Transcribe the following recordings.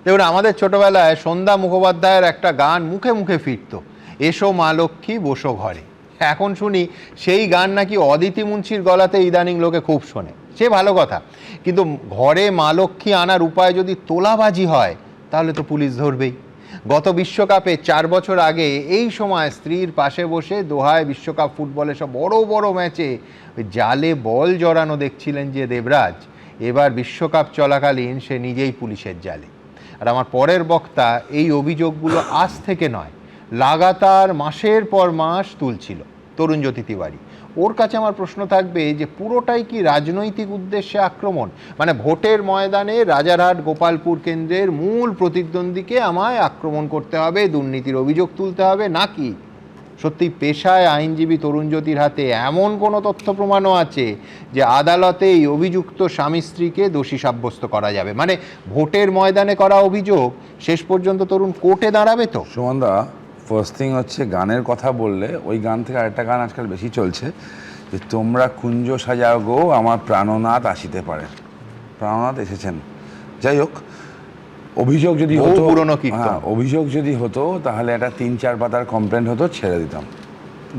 দেখুন, আমাদের ছোটবেলায় সন্ধ্যা মুখোপাধ্যায়ের একটা গান মুখে মুখে ফিরত, এসো মা লক্ষ্মী বসো ঘরে। এখন শুনি সেই গান নাকি অদিতি মুন্সির গলাতে ইদানিং লোকে খুব শোনে। সে ভালো কথা, কিন্তু ঘরে মা লক্ষ্মী আনার উপায় যদি তোলাবাজি হয় তাহলে তো পুলিশ ধরবেই। গত বিশ্বকাপে 4 বছর আগে এই সময় স্ত্রীর পাশে বসে দোহায় বিশ্বকাপ ফুটবলের সব বড় বড় ম্যাচে জালে বল জড়ানো দেখছিলেন যে দেবরাজ, এবার বিশ্বকাপ চলাকালীন সে নিজেই পুলিশের জালে। আর আমার পরের বক্তা এই অভিযোগগুলো আজ থেকে নয়, লাগাতার মাসের পর মাস তুলছিল। তরুণজ্যোতি তিওয়ারি, ওর কাছে আমার প্রশ্ন থাকবে যে পুরোটাই কি রাজনৈতিক উদ্দেশ্যে আক্রমণ? মানে ভোটের ময়দানে রাজারহাট গোপালপুর কেন্দ্রের মূল প্রতিদ্বন্দ্বীকে আমায় আক্রমণ করতে হবে, দুর্নীতির অভিযোগ তুলতে হবে, নাকি সত্যি পেশায় আইনজীবী তরুণজ্যোতির হাতে এমন কোনো তথ্য প্রমাণও আছে যে আদালতে এই অভিযুক্ত স্বামী স্ত্রীকে দোষী সাব্যস্ত করা যাবে? মানে ভোটের ময়দানে করা অভিযোগ শেষ পর্যন্ত তরুণ কোর্টে দাঁড়াবে তো? সুমনদা, ফার্স্ট থিং হচ্ছে গানের কথা বললে ওই গান থেকে আরেকটা গান আজকাল বেশি চলছে, যে তোমরা কুঞ্জ সাজাও গো আমার প্রাণনাথ আসিতে পারে। প্রাণনাথ এসেছেন। যাই হোক, অভিযোগ যদি হতো, অভিযোগ যদি হতো তাহলে একটা 3-4 পাতার কমপ্লেন হতো, ছেড়ে দিতাম।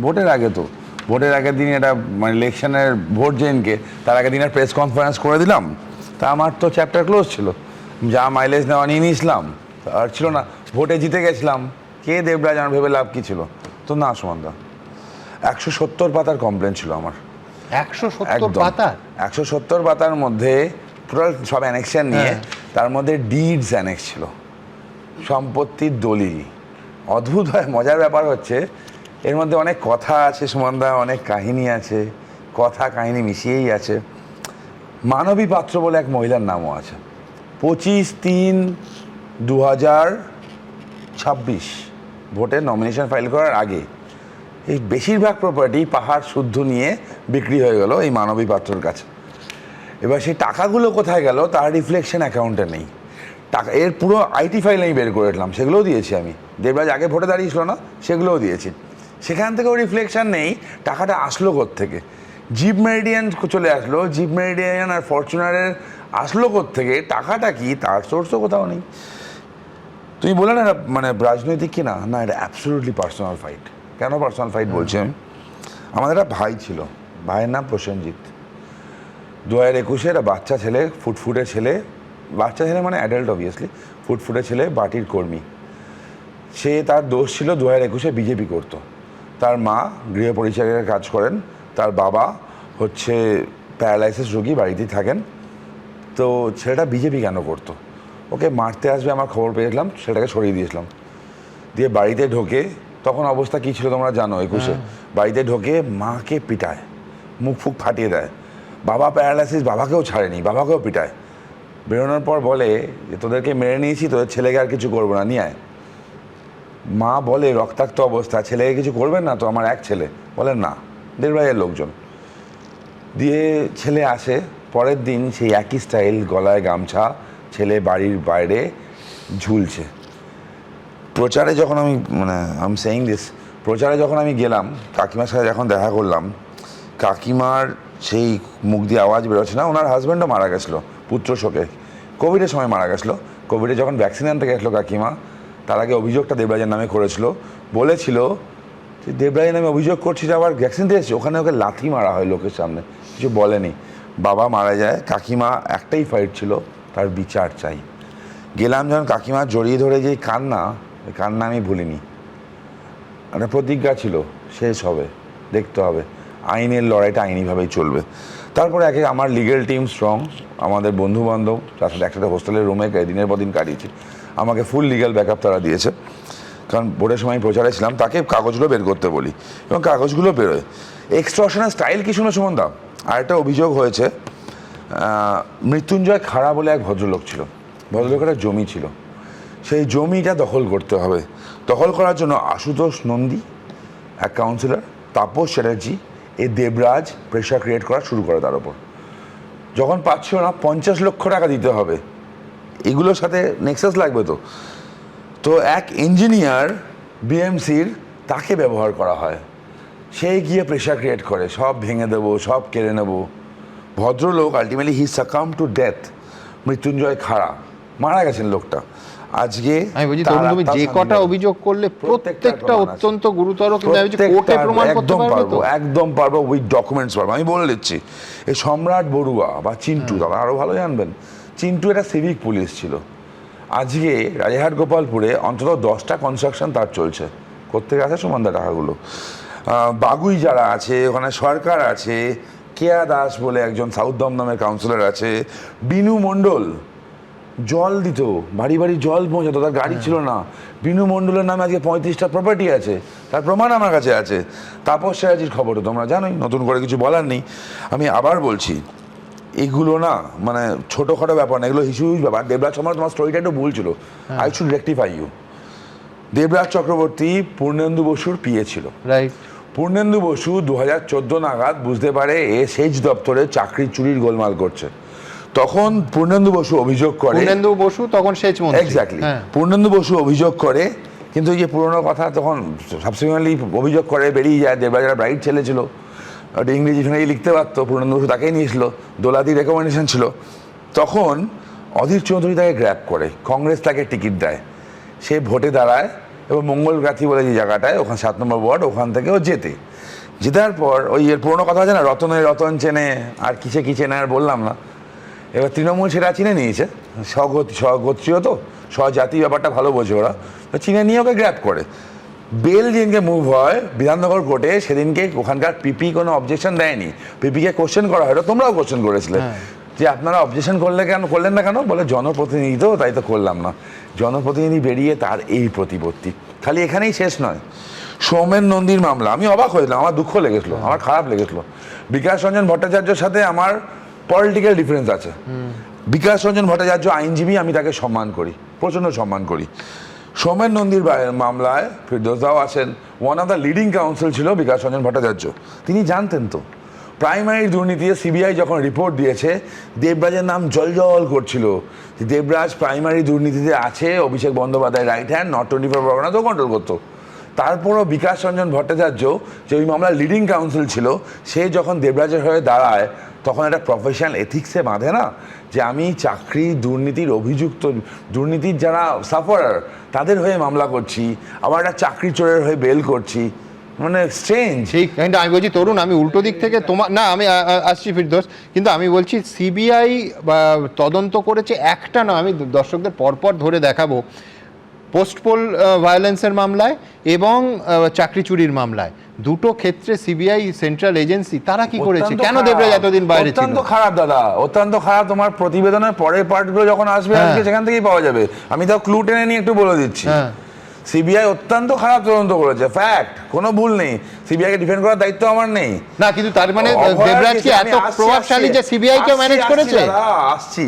ভোটের আগে তো, ভোটের আগের দিন এটা মানে ইলেকশনের ভোট যেদিনকে, তার আগের দিন প্রেস কনফারেন্স করে দিলাম, তা আমার তো চ্যাপ্টার ক্লোজ ছিল। যা মাইলেজ নেওয়া নিয়ে নিয়েছিলাম, আর ছিল না, ভোটে জিতে গেছিলাম, কে দেবরাজ আমার ভেবে লাভ কী ছিল? তো না সুমনদা, 170 পাতার কমপ্লেন ছিল আমার। 170 পাতা? 170 পাতার মধ্যে পুরো সব অ্যানেকশন নিয়ে, তার মধ্যে ডিডস অ্যানেক্স ছিল, সম্পত্তির দলিল। অদ্ভুত হয়, মজার ব্যাপার হচ্ছে এর মধ্যে অনেক কথা আছে সুমনদা, অনেক কাহিনী আছে, কথা কাহিনী মিশিয়েই আছে। মানবী পাত্র বলে এক মহিলার নামও আছে। 25/3/2026 ভোটের নমিনেশন ফাইল করার আগে এই বেশিরভাগ প্রপার্টি পাহাড় শুদ্ধ নিয়ে বিক্রি হয়ে গেল এই মানবী পাত্রর কাছে। এবার সেই টাকাগুলো কোথায় গেল তার রিফ্লেকশন অ্যাকাউন্টে নেই। টাকা এর পুরো আইটি ফাইল আমি বের করে রাখলাম, সেগুলোও দিয়েছি আমি। দেবরাজ আগে ভোটে দাঁড়িয়েছিল না, সেগুলোও দিয়েছি। সেখান থেকেও রিফ্লেকশন নেই টাকাটা আসলো কোত্থেকে। জিপ মেরিডিয়ান চলে আসলো, জিপ মেরিডিয়ান আর ফরচুনারের আসলো কোত্থেকে, টাকাটা কি তার সোর্সও কোথাও নেই। তুমি বলে না মানে রাজনৈতিক কি না, না এটা অ্যাবসলিউটলি পার্সোনাল ফাইট। কেন পার্সোনাল ফাইট বলছি আমি? আমাদের একটা ভাই ছিল, ভাইয়ের নাম প্রসেনজিৎ। 2021 একটা বাচ্চা ছেলে, ফুটফুটে ছেলে, বাচ্চা ছেলে মানে অ্যাডাল্ট অবভিয়াসলি, ফুটফুটে ছেলে, বাটির কর্মী। সে, তার দোষ ছিল 2021 বিজেপি করতো। তার মা গৃহ পরিচারিকার কাজ করেন, তার বাবা হচ্ছে প্যারালাইসিস রোগী, বাড়িতেই থাকেন। তো ছেলেটা বিজেপি কেন করতো? ওকে মারতে আসবে আমার খবর পেয়েছিলাম, সেটাকে সরিয়ে দিয়েছিলাম। দিয়ে বাড়িতে ঢোকে, তখন অবস্থা কী ছিল তোমরা জানো, 21-এ বাড়িতে ঢোকে মাকে পিটায়, মুখ ফুক ফাটিয়ে দেয়। বাবা প্যারালাইসিস, বাবাকেও ছাড়েনি, বাবাকেও পিটায়। বেরোনোর পর বলে যে তোদেরকে মেরে নিয়েছি, তোদের ছেলেকে আর কিছু করবো না, নিয়ে আয়। মা বলে রক্তাক্ত অবস্থা, ছেলেকে কিছু করবেন না তো? আমার এক ছেলে। বলেন না, দেবরাজের লোকজন। দিয়ে ছেলে আসে, পরের দিন সেই একই স্টাইল, গলায় গামছা, ছেলে বাড়ির বাইরে ঝুলছে। প্রচারে যখন আমি আই এম সেইং দিস, প্রচারে যখন আমি গেলাম, কাকিমার সাথে যখন দেখা করলাম, কাকিমার সেই মুখ দিয়ে আওয়াজ বেরোচ্ছে না। ওনার হাজব্যান্ডও মারা গেছিলো পুত্র শোকে, কোভিডের সময় মারা গেছিলো। কোভিডে যখন ভ্যাকসিন আনতে গেছিলো কাকিমা, তার আগে অভিযোগটা দেবরাজের নামে করেছিল। বলেছিল যে দেবরাজের নামে অভিযোগ করছিস, আবার ভ্যাকসিন দিয়েছি। ওখানে ওকে লাথি মারা হয় লোকের সামনে, কিছু বলেনি। বাবা মারা যায়, কাকিমা একটাই ফাইট ছিল, তার বিচার চাই। গেলাম যখন, কাকিমা জড়িয়ে ধরে যে কান্না, ওই কান্না আমি ভুলিনি। একটা প্রতিজ্ঞা ছিল, শেষ হবে, দেখতে হবে, আইনের লড়াইটা আইনিভাবেই চলবে। তারপরে একে আমার লিগেল টিম স্ট্রং, আমাদের বন্ধুবান্ধব, তার সাথে একসাথে হোস্টেলের রুমে দিনের পর দিন কাটিয়েছি। আমাকে ফুল লিগ্যাল ব্যাকআপ তারা দিয়েছে, কারণ ভোটের সময় প্রচারে ছিলাম। তাকে কাগজগুলো বের করতে বলি এবং কাগজগুলো বেরোয়। এক্সটর্শনাল স্টাইল কি শুনে সুমনদা? আরেকটা অভিযোগ হয়েছে, মৃত্যুঞ্জয় খাড়া বলে এক ভদ্রলোক ছিল, ভদ্রলোকের একটা জমি ছিল, সেই জমিটা দখল করতে হবে। দখল করার জন্য আশুতোষ নন্দী, এক কাউন্সিলর, তাপস চ্যাটার্জি, এই দেবরাজ প্রেশার ক্রিয়েট করা শুরু করে তার ওপর। যখন পাচ্ছিল না, 50 লক্ষ টাকা দিতে হবে, এগুলোর সাথে নেক্সাস লাগবে তো। তো এক ইঞ্জিনিয়ার বিএমসির, তাকে ব্যবহার করা হয়, সেই গিয়ে প্রেশার ক্রিয়েট করে, সব ভেঙে দেবো, সব কেড়ে নেবো। ভদ্রলোক ultimately he succumbed to death, মৃত্যুঞ্জয় খাড়া। মারা গেছেন লোকটা। আজকে আমি বলছি তরুণ, তুমি যে কটা অভিযোগ করলে প্রত্যেকটা অত্যন্ত গুরুতর, কিন্তু আমি বলছি কোর্টে প্রমাণ করতে পারবে তো? একদম পারবো, উইথ ডকুমেন্টস পারবো। আমি বলে দিচ্ছি, এই সম্রাট বড়ুয়া বা চিন্টু, তারা আরো ভালো জানবেন, চিন্টু একটা সিভিক পুলিশ ছিল। আজকে রাজারহাট গোপালপুরে অন্তত 10টা কনস্ট্রাকশন তার চলছে। কোত্থেকে আসে সুমনদা টাকাগুলো? বাগুই যারা আছে ওখানে, সরকার আছে, কেয়া দাস বলে একজন সাউথ দমদমের কাউন্সিলর আছে, বিনু মণ্ডল জল দিত, বাড়ি বাড়ি জল পৌঁছাতো, তার গাড়ি ছিল না। বিনু মণ্ডলের নামে আজকে 35টা প্রপার্টি আছে, তার প্রমাণ আমার কাছে আছে। তাপস চ্যাটার্জির খবর তো তোমরা জানোই, নতুন করে কিছু বলার নেই। আমি আবার বলছি, এগুলো না মানে ছোটোখাটো ব্যাপার না, এগুলো হিউজ ব্যাপার। দেবরাজ আমার তোমার স্টোরিটা একটু ভুল ছিল, I should rectify you. Debraj Chakraborty Purnendu বসুর পিএ ছিল, রাইট। পূর্ণেন্দু বসু 2014 নাগাদ বুঝতে পারে এ সেচ দপ্তরে চাকরি চুরির গোলমাল করছে। তখন পূর্ণেন্দু বসু অভিযোগ করে, পূর্ণেন্দু বসু তখন সেচ মন্ত্রী, এক্স্যাক্টলি, পূর্ণেন্দু বসু অভিযোগ করে, কিন্তু এই যে পুরোনো কথা তখন সাবসিকুয়েন্টলি অভিযোগ করে বেরিয়ে যায়। দেবরাজের ব্রাইট ছেলে ছিল, ওটা ইংরেজি ফিংরেজি লিখতে পারতো, পূর্ণেন্দু বসু তাকেই নিয়েছিল, দোলাদি রেকমেন্ডেশন ছিল। তখন অধীর চৌধুরী তাকে গ্র্যাব করে, কংগ্রেস তাকে টিকিট দেয়, সে ভোটে দাঁড়ায় এবং মঙ্গলগাথি বলে যে জায়গাটায়, ওখানে 7 নম্বর ওয়ার্ড, ওখান থেকে ও জেতার পর ওই এর পুরোনো কথা আছে না, রতনের রতন চেনে আর কিসে কি চেনে আর বললাম না। এবার তৃণমূল সেটা চিনে নিয়েছে, স্বগোত্রীয় তো, স্বজাতি ব্যাপারটা ভালো বোঝে ওরা, চিনে নিয়ে ওকে গ্র্যাব করে। বেল যেদিনকে মুভ হয় বিধাননগর কোর্টে, সেদিনকে ওখানকার পিপি কোনো অবজেকশন দেয়নি। পিপিকে কোশ্চেন করা হয়, তোমরাও কোশ্চেন করেছিলে যে আপনারা অবজেকশন করলেন না কেন? বলে জনপ্রতিনিধি তো, তাই তো করলাম না। জনপ্রতিনিধি বেরিয়ে তার এই প্রতিপত্তি। খালি এখানেই শেষ নয়, সৌমেন নন্দীর মামলা, আমি অবাক হয়েছিলাম, আমার দুঃখ লেগেছিলো, আমার খারাপ লেগেছিলো। বিকাশ রঞ্জন ভট্টাচার্যের সাথে আমার পলিটিক্যাল ডিফারেন্স আছে। বিকাশ রঞ্জন ভট্টাচার্য আইনজীবী, আমি তাকে সম্মান করি, প্রচণ্ড সম্মান করি। সৌমেন নন্দীর মামলায় ফিরদৌসদাও আছেন, one of the leading council ছিল বিকাশ রঞ্জন ভট্টাচার্য। তিনি জানতেন তো প্রাইমারি দুর্নীতিতে সিবিআই যখন রিপোর্ট দিয়েছে, দেবরাজের নাম জল করছিল। দেবরাজ প্রাইমারি দুর্নীতিতে আছে, Abhishek Bandyopadhyay right hand, not 24 পরগনাতেও কন্ট্রোল করতো। তারপরও বিকাশ রঞ্জন ভট্টাচার্য, যে ওই মামলার লিডিং কাউন্সিল ছিল, সে যখন দেবরাজের হয়ে দাঁড়ায়, তখন একটা প্রফেশনাল এথিক্সে বাঁধে না যে আমি চাকরি দুর্নীতির অভিযুক্ত, দুর্নীতির যারা সাফারার তাদের হয়ে মামলা করছি, আবার একটা চাকরি চোরের হয়ে বেল করছি, মানে স্ট্রেঞ্জ। ঠিক, কিন্তু আমি বলছি তরুণ, আমি উল্টো দিক থেকে তোমার না, আমি আসছি ফিরদৌস, কিন্তু আমি বলছি সিবিআই তদন্ত করেছে একটা না, আমি দর্শকদের পরপর ধরে দেখাবো, পোস্টপোল ভায়োলেন্সের মামলায় এবং চাকরি চুরির মামলায়, দুটো ক্ষেত্রে সিবিআই সেন্ট্রাল এজেন্সি তারা কি করেছে, কেন দেবরাজ এতদিন বাইরে ছিল? অত্যন্ত খারাপ দাদা, অত্যন্ত খারাপ। তোমার প্রতিবেদনের পরের পার্টগুলো যখন আসবে আজকে, সেখান থেকেই পাওয়া যাবে। আমি তাও ক্লু টেনে নিয়ে একটু বলে দিচ্ছি। সিবিআই অত্যন্ত খারাপ তদন্ত করেছে, ফ্যাক্ট, কোনো ভুল নেই। সিবিআই কে ডিফেন্ড করার দায়িত্ব আমার নেই না, কিন্তু তার মানে দেবরাজ কি এত প্রভাবশালী যে সিবিআই কে ম্যানেজ করেছে? আসছি,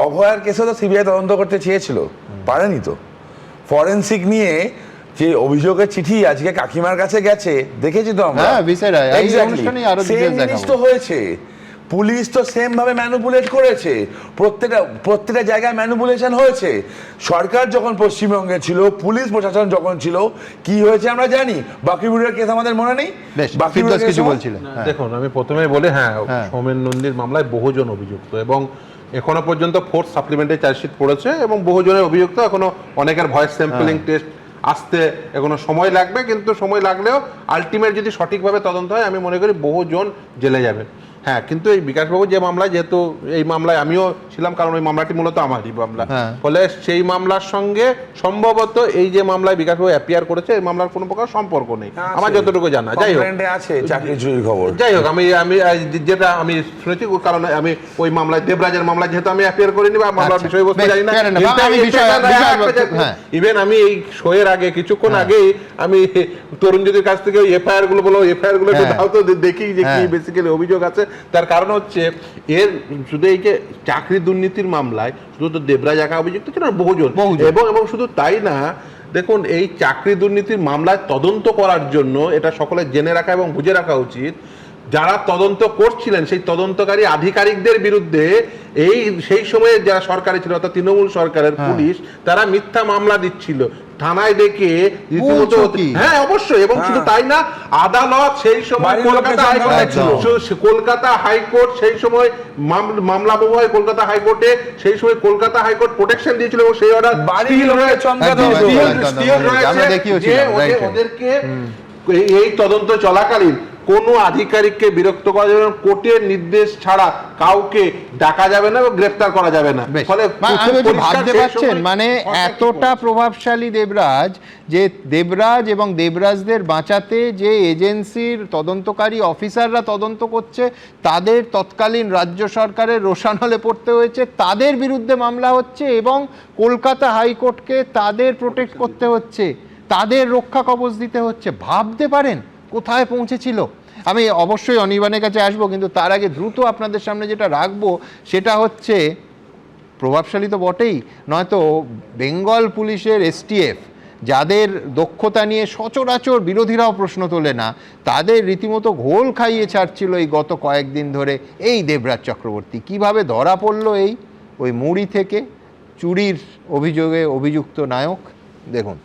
অভয়ার কেসে তো সিবিআই তদন্ত করতে চেয়েছিল, পারেনি তো। ফরেনসিক নিয়ে যে অভিযোগের চিঠি আজকে কাকিমার কাছে গেছে, দেখেছি তো আমরা। জিনিস তো হয়েছে, পুলিশ তো সেম ভাবে ম্যানুপুলেট করেছে, প্রত্যেকটা জায়গায় ম্যানুপুলেশন হয়েছে। সরকার যখন পশ্চিমবঙ্গে ছিল, পুলিশ প্রশাসন যখন ছিল, কি হয়েছে আমরা জানি। বাকিবুড়ের কেস আমাদের মনে নেই? কিছু বলছিলেন। দেখুন, আমি প্রথমেই বলে, সৌমেন নন্দীর মামলায় বহুজন অভিযুক্ত এবং এখনো পর্যন্ত 4th সাপ্লিমেন্টারি চার্জশিট পড়েছে এবং বহুজনের অভিযুক্ত। এখনো অনেকের ভয়েস স্যাম্পলিং টেস্ট আসতে এখনো সময় লাগবে, কিন্তু সময় লাগলেও আলটিমেট যদি সঠিকভাবে তদন্ত হয়, আমি মনে করি বহুজন জেলে যাবেন। হ্যাঁ, কিন্তু এই বিকাশবাবু যে মামলায়, যেহেতু এই মামলায় আমিও ছিলাম, কারণ ওই মামলাটি মূলত আমারই মামলা, ফলে সেই মামলার সঙ্গে সম্ভবত এই যে মামলায় বিকাশবাবু অ্যাপিয়ার করেছে, এই মামলার কোনো প্রকার সম্পর্ক নেই আমার যতটুকু জানা। যাই হোক, আছে চাকরি চুরির খবর। যাই হোক, আমি যেটা আমি শুনেছি, কারণ আমি ওই মামলায়, দেবরাজের মামলায় যেহেতু আমি অ্যাপিয়ার করিনি বা মামলার বিষয়বস্তু জানি না, ইভেন আমি এই শোয়ের আগে কিছুক্ষণ আগেই আমি তরুণজ্যোতির কাছ থেকে এফআইআর গুলো বলো, এফআইআর গুলো একটু দাও তো দেখি যে কি বেসিক্যালি অভিযোগ আছে। তার কারণ হচ্ছে, এর শুধু এই যে চাকরি দুর্নীতির মামলায় শুধু তো দেবরাজ একা অভিযুক্ত ছিল, বহুজন, এবং শুধু তাই না, দেখুন এই চাকরি দুর্নীতির মামলায় তদন্ত করার জন্য, এটা সকলে জেনে রাখা এবং বুঝে রাখা উচিত, যারা তদন্ত করছিলেন সেই তদন্তকারী আধিকারিকদের বিরুদ্ধে সেই সময়ে যারা সরকারে ছিল অর্থাৎ তৃণমূল সরকারের পুলিশ তারা মিথ্যা মামলা দিচ্ছিল, থানায় ডেকে রীতিমতো, হ্যাঁ অবশ্যই, এবং শুধু তাই না, আদালত সেই সময় কলকাতা হাইকোর্ট সেই সময় মামলা বহু হয় কলকাতা হাইকোর্টে, সেই সময় কলকাতা হাইকোর্ট প্রোটেকশন দিয়েছিল এবং সেই অর্ডার ওদেরকে এই তদন্ত চলাকালীন কোন আধিকারিককে বিরক্ত করা যাবে না, কোর্টের নির্দেশ ছাড়া কাউকে ডাকা যাবে না এবং গ্রেফতার করা যাবে না। ফলে ভাবতে পারছেন মানে এতটা প্রভাবশালী দেবরাজ, যে দেবরাজ এবং দেবরাজদের বাঁচাতে যে এজেন্সির তদন্তকারী অফিসাররা তদন্ত করছে তাদের তৎকালীন রাজ্য সরকারের রোষানলে পড়তে হয়েছে, তাদের বিরুদ্ধে মামলা হচ্ছে এবং কলকাতা হাইকোর্টকে তাদের প্রোটেক্ট করতে হচ্ছে, তাদের রক্ষা কবচ দিতে হচ্ছে। ভাবতে পারেন কোথায় পৌঁছেছিল। আমি অবশ্যই অনির্বাণের কাছে আসবো, কিন্তু তার আগে দ্রুত আপনাদের সামনে যেটা রাখবো সেটা হচ্ছে প্রভাবশালী তো বটেই, নয়তো বেঙ্গল পুলিশের এসটিএফ যাদের দক্ষতা নিয়ে সচরাচর বিরোধীরাও প্রশ্ন তোলে না, তাদের রীতিমতো ঘোল খাইয়ে ছাড়ছিল এই গত কয়েকদিন ধরে এই দেবরাজ চক্রবর্তী। কিভাবে ধরা পড়লো ওই মুড়ি থেকে চুরির অভিযোগে অভিযুক্ত নায়ক, দেখুন।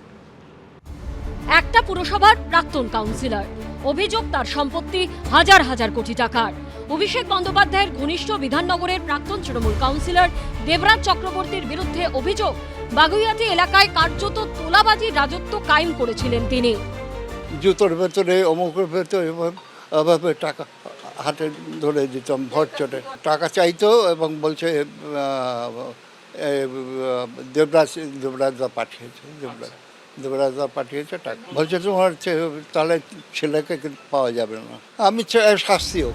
একটা পুরসভার প্রাক্তন কাউন্সিলর, অভিযোগ তার সম্পত্তি হাজার হাজার কোটি টাকার। অভিষেক বন্দ্যোপাধ্যায়ের ঘনিষ্ঠ বিধাননগরের প্রাক্তন তৃণমূল কাউন্সিলর দেবরাজ চক্রবর্তীর বিরুদ্ধে অভিযোগ বাগুইয়াটি এলাকায় কার্যত তোলাবাজির রাজত্ব কায়েম করেছিলেন তিনি। জুতোর ভেতরে অমুকের ভেতরে টাকা হাতে ধরে দিতাম, ভোট চটে টাকা চাইতো এবং বলছে দেবরাজদা পাঠিয়েছে, দেবরাজদা পাঠিয়েছে টাকা, বলছে তোমার তাহলে ছেলেকে পাওয়া যাবে না, আমি শাস্তিও।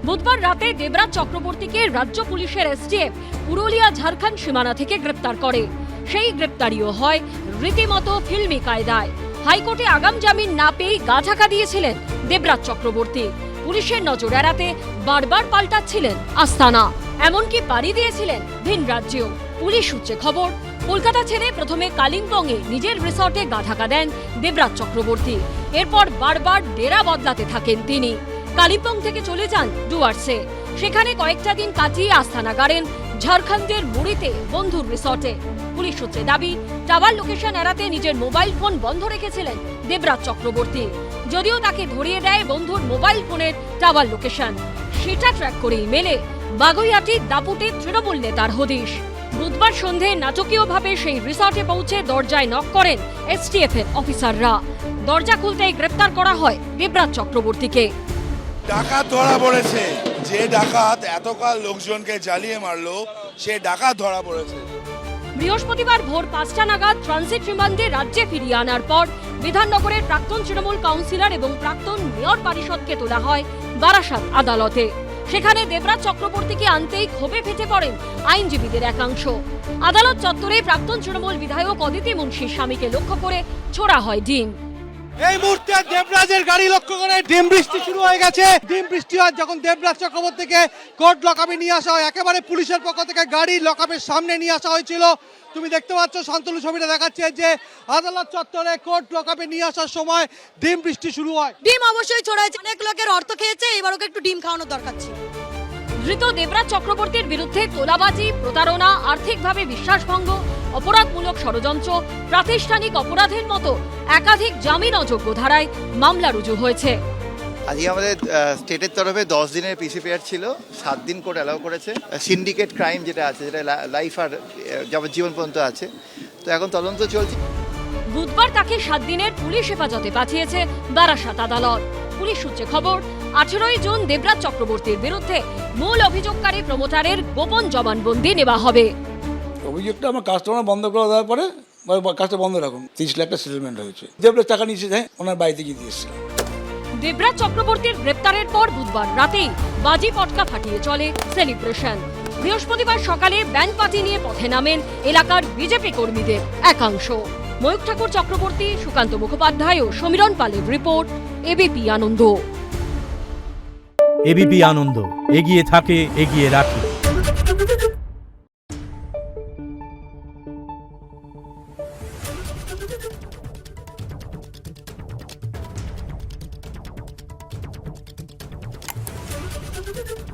বুধবার রাতে দেবরাজ চক্রবর্তীকে রাজ্য পুলিশের এসটিএফ পুরুলিয়া ঝাড়খণ্ড সীমানা থেকে গ্রেপ্তার করে। সেই গ্রেপ্তারিও হয় রীতিমতো ফিল্মি কায়দায়। হাইকোর্টে আগাম জামিন না পেয়ে গা ঢাকা দিয়েছিলেন দেবরাজ চক্রবর্তী। পুলিশের নজর এড়াতে বারবার পাল্টাচ্ছিলেন আস্তানা, এমনকি পাড়ি দিয়েছিলেন ভিন রাজ্যেও। পুলিশ সূত্রে খবর, কলকাতা ছেড়ে প্রথমে কালিম্পংয়ে নিজের রিসর্টে গা ঢাকা দেন দেবরাজ চক্রবর্তী। এরপর বারবার ডেরা বদলাতে থাকেন তিনি। কালিম্পং থেকে চলে যান ডুয়ার্সে, সেখানে কয়েকটা দিন কাটিয়ে আস্তানা গাড়েন ঝাড়খণ্ডের মুড়িতে বন্ধুর রিসর্টে। পুলিশ সূত্রে দাবি, টাওয়ার লোকেশন এড়াতে নিজের মোবাইল ফোন বন্ধ রেখেছিলেন দেবরাজ চক্রবর্তী। যদিও তাকে ধরিয়ে দেয় বন্ধুর মোবাইল ফোনের টাওয়ার লোকেশন, সেটা ট্র্যাক করেই মেলে বাগুইয়াটির দাপুটে তৃণমূল নেতার হদিশ। বুধবার সন্ধে নাটকীয়ভাবে সেই রিসর্টে পৌঁছে দরজায় নক করেন এসটিএফ এর অফিসাররা। দরজা খুলতেই গ্রেপ্তার করা হয় দেবরাজ চক্রবর্তীকে। ডাকাত ধরা পড়েছে, যে ডাকাত এতকাল লোকজনকে জ্বালিয়ে মারলো সে ডাকাত ধরা পড়েছে। বৃহস্পতিবার ভোর 5টা নাগাদ ট্রানজিট রিমান্ডে রাজ্যে ফিরিয়ে আনার পর বিধাননগরের প্রাক্তন তৃণমূল কাউন্সিলর এবং প্রাক্তন মেয়র পারিষদকে তোলা হয় বারাসাত আদালতে। সেখানে দেবরাজ চক্রবর্তীকে আনতেই ক্ষোভে ফেটে পড়েন আইনজীবীদের একাংশ। আদালত চত্বরে প্রাক্তন তৃণমূল বিধায়ক অদিতি মুন্সির স্বামীকে লক্ষ্য করে ছোড়া হয় ডিম। এই মুহূর্তে দেবরাজের গাড়ি লক্ষ্য করে ডিম বৃষ্টি শুরু হয়ে গেছে। ডিম বৃষ্টি হয় যখন দেবরাজ চক্রবর্তীকে কোর্ট লকআপে নিয়ে আসা হয়। একেবারে পুলিশের পক্ষ থেকে গাড়ি লকআপের সামনে নিয়ে আসা হয়েছিল। তুমি দেখতে পাচ্ছ, শান্তনু ছবিটা দেখাচ্ছে যে আদালত চত্বরে কোর্ট লকআপে নিয়ে আসার সময় ডিম বৃষ্টি শুরু হয়। ডিম অবশ্যই ছড়া হয়েছে, অনেক লোকের অর্থ খেয়েছে, এবার ওকে একটু ডিম খাওয়ানোর দরকার ছিল। ধৃত দেবরাজ চক্রবর্তীর বিরুদ্ধে তোলাবাজি, প্রতারণা, আর্থিকভাবে বিশ্বাসভঙ্গ, অপরাধমূলক ষড়যন্ত্র, প্রাতিষ্ঠানিক অপরাধের মতো একাধিক জামিন অযোগ্য ধারায় মামলা রুজু হয়েছে। আজকে আমাদের স্টেটের তরফে 10 দিনের পিসিপিআর ছিল, 7 দিন কোর্ট অ্যালাউ করেছে। সিন্ডিকেট ক্রাইম যেটা আছে, যেটা লাইফ আর যাবজ্জীবন পর্যন্ত আছে, তো এখন তদন্ত চলছে। বুধবার তাকে 7 দিনের পুলিশ হেফাজতে পাঠিয়েছে বারাসাত আদালত। পুলিশ সূত্রে খবর, 18 জুন দেবরাজ চক্রবর্তীর বিরুদ্ধে মূল অভিযোগকারী প্রমোটারের গোপন জবানবন্দি নেওয়া হবে। অভিযোগটা আমার কাস্টমার বন্ধ করে দেওয়ার পরে কাজটা বন্ধ রাখুন, 30 লাখ টাকা সেটেলমেন্ট হয়েছে। দেবরাজ টাকা নিয়েছে, ওনার বাড়িতে গিয়ে দিয়েছে। দেবরাজ চক্রবর্তীর গ্রেপ্তারের পর বুধবার রাতেই বাজি পটকা ফাটিয়ে চলে সেলিব্রেশন। বৃহস্পতিবার সকালে ব্যান্ড পার্টি নিয়ে পথে নামেন এলাকার বিজেপি কর্মীদের একাংশ। ময়ূখ ঠাকুর চক্রবর্তী, সুকান্ত মুখোপাধ্যায় ও সমীরণ পালের রিপোর্ট, এবিপি আনন্দ। এবিপি আনন্দ, এগিয়ে থাকে, এগিয়ে রাখে। রিপোর্ট।